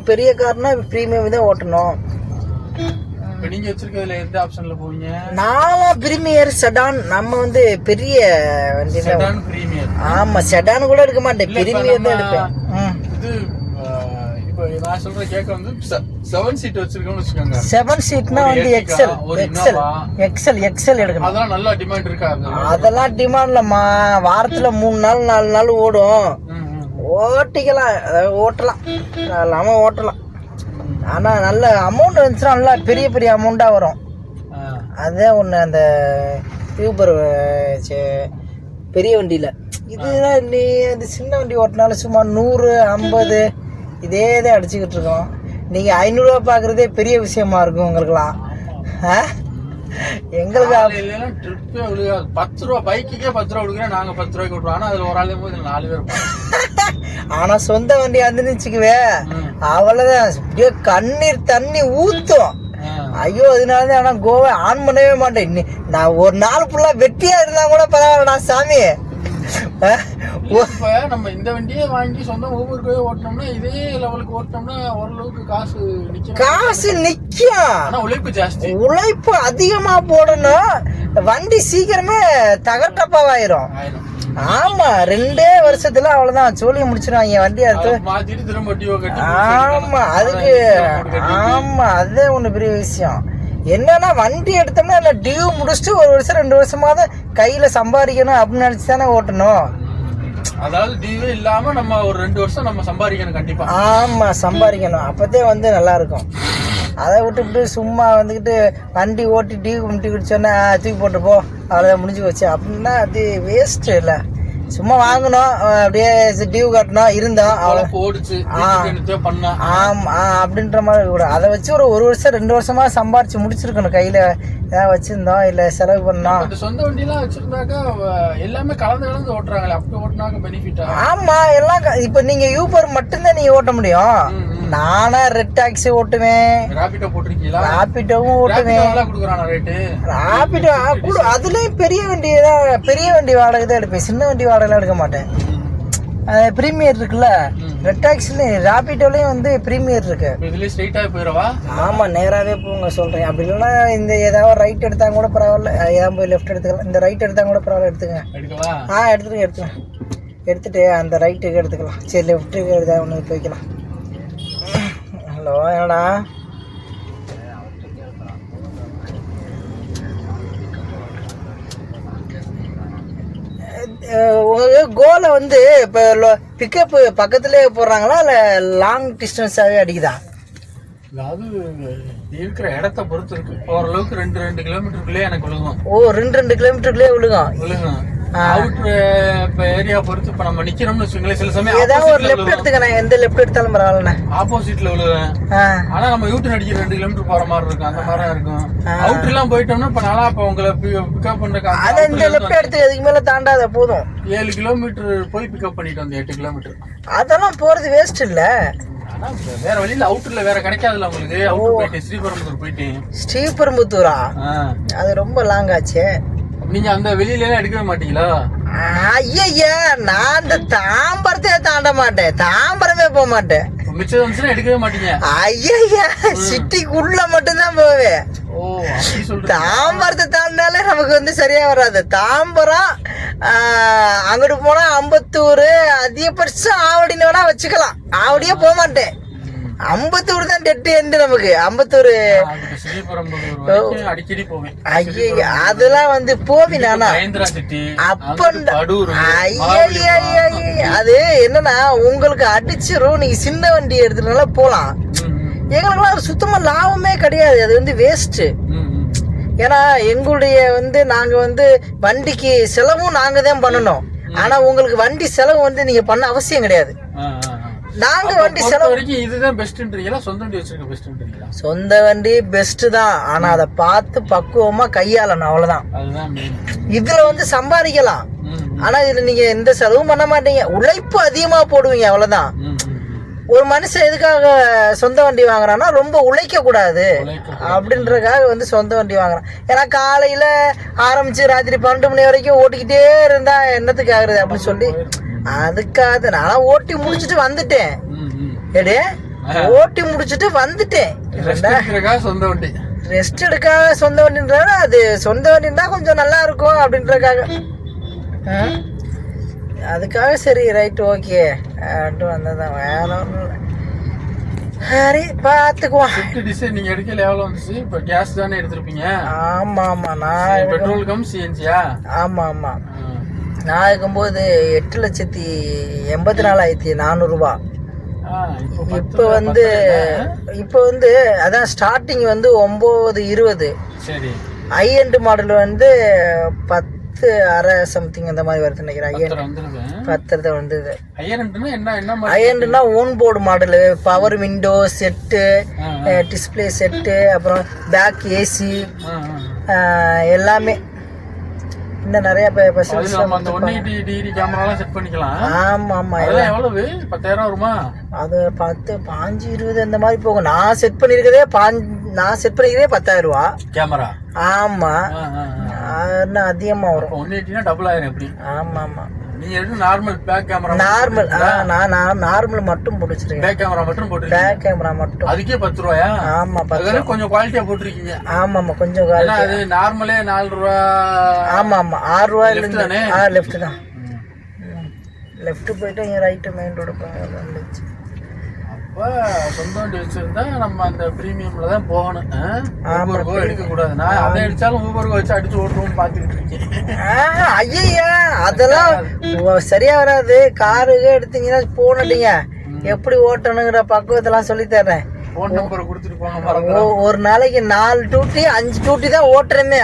பெரிய Karnaugh premium தான் ஓட்டணும். நீங்க வச்சிருக்கிறதுல எந்த ஆப்ஷன்ல போவீங்க? நானும் பிரீமியர் செடான். நம்ம வந்து பெரிய வண்டி செடான் பிரீமியர். ஆமா, செடான் கூட எடுக்க மாட்டேன், பிரீமியர் தான் எடுப்பேன். இது இப்போ நான் சொல்ற கேக்க வந்து 7 சீட் வச்சிருக்கோம்னு வச்சுக்கோங்க. 7 சீட்னா வந்து எக்ஸல் எடுக்கணும். அதெல்லாம் நல்ல டிமாண்ட் இருக்கா? அதெல்லாம் டிமாண்ட்லம்மா. வாரத்துல 3 நாள் 4 நாள் ஓடும். ஓட்டிக்கலாம், ஓட்டலாம், இல்லாம ஓட்டலாம். ஆனா நல்ல அமௌண்ட் வந்துச்சுன்னா நல்லா பெரிய பெரிய அமௌண்டா வரும். அதே ஒண்ணு அந்த யூபர் பெரிய வண்டியில. இதுதான் நீ அந்த சின்ன வண்டி ஓட்டினாலும் சும்மா 100 50 இதே தான் அடிச்சுக்கிட்டு இருக்கோம். நீங்க 500 ரூபா பாக்குறதே பெரிய விஷயமா இருக்கும் உங்களுக்குலாம். எங்களுக்கு 10 ரூபா பைக்குக்கே 10 ரூபா கொடுக்குறேன். நாங்க 10 ரூபாய்க்கு விட்டுருவோம். ஆனா அதுல ஒரு ஆளே போது 4 பேர். ஆனா சொந்த வண்டி வந்துச்சுக்குவே, அவ்வளவுதான், அப்படியே கண்ணீர் தண்ணி ஊத்தும். ஐயோ, அதனாலதான் ஆனா கோவா ஆன் பண்ணவே மாட்டேன். நான் ஒரு நாள் ஃபுல்லா வெட்டியா இருந்தா கூட பரவாயில்லடா சாமி. இப்ப நம்ம இந்த வண்டியே வாங்கி சொந்தம் ஊருக்கு ஓட்டணும்னா இதே லெவலுக்கு ஓட்டணும்னா ஓரளவுக்கு காசு நிக்கும். ஆனா உழைப்பு ஜாஸ்தி, உழைப்பு அதிகமா போடணும். வண்டி சீக்கிரமே தகட்டப்பாவாயிரும். ஆமா, 2 வருஷத்துல அவ்வளவுதான் சோழிய முடிச்சிருவாங்க வண்டி எடுத்து. ஆமா, அதுக்கு ஆமா, அதே ஒண்ணு பெரிய விஷயம். என்னன்னா வண்டி எடுத்தோம்னா இல்ல டியூ முடிச்சுட்டு 1 வருஷம் 2 வருஷமாவது கையில சம்பாதிக்கணும் அப்படின்னு நினைச்சுதானே ஓட்டணும். அதாவது டியூ இல்லாம நம்ம ஒரு 2 வருஷம் நம்ம சம்பாதிக்கணும் கண்டிப்பா. ஆமா, சம்பாதிக்கணும். அப்பதே வந்து நல்லா இருக்கும். அதை விட்டுவிட்டு சும்மா வந்துக்கிட்டு வண்டி ஓட்டி டியூ முட்டி குடிச்சோன்னா தூக்கி போட்டு போ, அவ்வளோதான் முடிஞ்சு போச்சு அப்படின்னா அது வேஸ்ட் இல்லை. சும்மா வாங்கணும், அப்படியே டியூ கட்டணும், இருந்தோம் அவ்வளோ. ஆமா, அப்படின்ற மாதிரி கூட அதை வச்சு ஒரு 1 வருஷம் 2 வருஷமா சம்பாரிச்சு முடிச்சிருக்கணும். கையில ஏதாவது வச்சிருந்தோம் இல்ல செலவு பண்ணோம். சொந்த வண்டி எல்லாம் வச்சிருந்தாக்கா எல்லாமே கலந்து ஓட்டுறாங்களே, அப்படி ஓட்டினாக்க பெனிஃபிட். ஆமா, எல்லாம் இப்ப நீங்க யூபர் மட்டும்தான் நீங்க ஓட்ட முடியும். நானா ரெட் டாக்ஸி ஓட்டுவேன், ராபிடோ போட்டிருக்கீங்களா? ராபிடோவும் ஓட்டுவேன். ராபிடோ அதுலயும் பெரிய வண்டி வாடகை தான் எடுப்பேன், சின்ன வண்டி வாடகை எடுக்க மாட்டேன். பிரீமியர் இருக்குல்ல, ரெட் டாக்ஸிலையும் ராபிடோலையும் வந்து பிரீமியர் இருக்கு. ஆமா, நேராவே போங்க சொல்றேன். அப்படி இல்லைன்னா இந்த ஏதாவது ரைட் எடுத்தா கூட பரவாயில்ல, ஏதாவது போய் லெஃப்ட் எடுத்துக்கலாம். இந்த ரைட் எடுத்தா கூட பரவாயில்ல, எடுத்துங்க. எடுத்துட்டு அந்த ரைட்டுக்கு எடுத்துக்கலாம். சரி, லெஃப்ட்டுக்கு ஏதாவது ஒன்று போய்க்கலாம். ஹலோ, என்னடா? கோலை வந்து இப்போ பிக்கப் பக்கத்துலேயே போடுறாங்களா இல்லை லாங் டிஸ்டன்ஸாகவே அடிக்குதா? அதாவது இருக்கிற இடத்த பொறுத்து இருக்கு. ஓரளவுக்கு 2 கிலோமீட்டருக்குள்ளே எனக்கு விழுகும். ஓ, 2 கிலோமீட்டருக்குள்ளே விழுகும். ஏரியா பொறுத்து இப்ப நம்ம நிக்கிறோம்னு வச்சுங்களேன், சில சமயம் ஏதாவது ஒரு லெஃப்ட் எடுத்துக்கணும். எந்த லெஃப்ட் எடுத்தாலும் பரவாயில்ல, ஆப்போசிட்ல விழுவேன். ஆனா நம்ம யூட்டன் அடிக்க 2 கிலோமீட்டர் போற மாதிரி இருக்கும், அந்த மாதிரி இருக்கும். அவுட் எல்லாம் போயிட்டோம்னா இப்ப நாளா இப்ப உங்களை பிக்கப் பண்றதுக்கு இந்த லெஃப்ட் எடுத்து அதுக்கு மேல தாண்டாத போதும். 7 கிலோமீட்டர் போய் பிக்கப் பண்ணிட்டு வந்து 8 கிலோமீட்டர். அதெல்லாம் போறது வேஸ்ட் இல்ல. ஆனா வேற வழியில அவுட்டர்ல வேற கிடைக்காதுல்ல உங்களுக்கு. அவுட்டர் போயிட்டு ஸ்ரீபெரும்புத்தூர் போயிட்டேன். ஸ்ரீபெரும்புத்தூரா? அது ரொம்ப லாங் ஆச்சு. நீங்க அந்த வெளியில எல்லாம் எடுக்கவே மாட்டீங்களா? ஐயா, நான் அந்த தாம்பரத்தை தாண்ட மாட்டேன், தாம்பரமே போக மாட்டேன். மிச்சம் எடுக்கவே மாட்டீங்க? ஐயா, சிட்டிக்குள்ள மட்டும்தான் போவேன். தாம்பரத்தை தாண்டாலே நமக்கு வந்து சரியா வராது. தாம்பரம் அங்கிட்டு போனா அம்பத்தூர், அதிகபட்சம் ஆவடின்னு வேணா வச்சுக்கலாம். ஆவடியே போக மாட்டேன். அம்பத்தூர் தான் டெட்டு எண்டு நமக்கு. அம்பத்தூர் அதெல்லாம் வந்து போவி நானா அது என்னன்னா உங்களுக்கு அடிச்சிரும். நீங்க சின்ன வண்டி எடுத்துனால போலாம். எங்களுக்குலாம் சுத்தமா லாபமே கிடையாது, அது வந்து வேஸ்ட். ஏன்னா எங்களுடைய வந்து நாங்க வந்து வண்டிக்கு செலவும் நாங்க தான் பண்ணணும். ஆனா உங்களுக்கு வண்டி செலவு வந்து நீங்க பண்ண அவசியம் கிடையாது. நாங்க வண்டி செலவு இதுதான் பெஸ்ட்ன்றீங்களா, சொந்த வண்டி வச்சிருக்க பெஸ்ட்ன்றீங்களா? சொந்த வண்டி பெஸ்ட் தான், ஆனா அதை பார்த்து பக்குவமா கையாளணும், அவ்வளவுதான். இதுல வந்து சம்பாதிக்கலாம், ஆனா இதுல நீங்க எந்த செலவும் பண்ண மாட்டீங்க, உழைப்பு அதிகமா போடுவீங்க, அவ்வளவுதான். ஒரு மனுஷன் எதுக்காக சொந்த வண்டி வாங்குறான்னா ரொம்ப உழைக்க கூடாது அப்படின்றதுக்காக வந்து சொந்த வண்டி வாங்குறான். ஏன்னா காலையில ஆரம்பிச்சு ராத்திரி 12 மணி வரைக்கும் ஓட்டிக்கிட்டே இருந்தா என்னத்துக்கு ஆகுறது அப்படின்னு சொல்லி அதுக்காக நான் ஓட்டி முடிச்சுட்டு வந்துட்டேன். ஓட்டி முடிச்சுட்டு வந்துட்டேன். சொந்த வண்டி ரெஸ்ட் எடுக்காக சொந்த வண்டின்றாங்க. அது சொந்த வண்டின்னா கொஞ்சம் நல்லா இருக்கும் அப்படின்றதுக்காக. அதுக்காக சரி ரைட் ஓகே அப்படின்ட்டு வந்ததான், வேற ஒன்றும் இல்லை. சரி பார்த்துக்குவோம். டிசைன் நீங்க எடுக்கல எவ்வளவு வந்துச்சு? இப்போ கேஸ் தானே எடுத்திருப்பீங்க? ஆமா ஆமா, நான் பெட்ரோல் கம் சிஎன்ஜியா? ஆமா ஆமா, நான் இருக்கும்போது 8,84,400 ரூபா. இப்போ வந்து அதான் ஸ்டார்டிங் வந்து 9,20. சரி. ஐஎண்ட் மாடல் வந்து 10,500 சம்திங் அந்த மாதிரி வருது நினைக்கிறேன். 10 வந்தது. ஐஎண்ட்னா own board model, power window set, display set, அப்புறம் பேக் ஏசி எல்லாமே. இன்னும் நிறைய ஆமா ஆமா. அது 10, 5, 20 அந்த மாதிரி போகும். நான் செட் பண்ணிருக்கதே 10,000 ரூபா கேமரா. ஆமா, இன்னும் அதிகமா வரும். 180 டபுள் ஆயிரும் எப்படி? ஆமா ஆமா. நீங்க நார்மல் பேக் கேமரா? நார்மல், நான் நார்மல் மட்டும் போட்டுச்சிருக்கேன். பேக் கேமரா மட்டும் போட்டு, பேக் கேமரா மட்டும். அதுக்கே 10 ரூபாயா? ஆமா, 10. கொஞ்சம் குவாலிட்டியா போட்டுருக்கீங்க. ஆமா ஆமா, கொஞ்சம் குவாலிட்டி. அது நார்மலே 4 ரூபா. ஆமா ஆமா, 6 ரூபாயில இருந்து. லெஃப்ட் தான். லெஃப்ட் போயிட்டு இங்க ரைட் மெயின் ரோடு வந்துச்சு. சொந்த வண்டி வச்சிருந்தா நம்ம அந்த பிரீமியம்ல தான் போகணும். எடுக்க கூடாது. நான் அதை அடிச்சாலும் ஊபர் வச்சு அடிச்சு ஓட்டுவோம் பாத்துக்கிட்டு இருக்கேன். ஐயா, அதெல்லாம் சரியா வராது. காருக எடுத்தீங்கன்னா போனீங்க எப்படி ஓட்டணுங்கிற பக்குவத்தெல்லாம் சொல்லி தர்றேன். போன் நம்பர் கொடுத்துட்டு போங்க. ஒரு நாளைக்கு 4 டியூட்டி 5 டியூட்டி தான் ஓட்டுறேமே.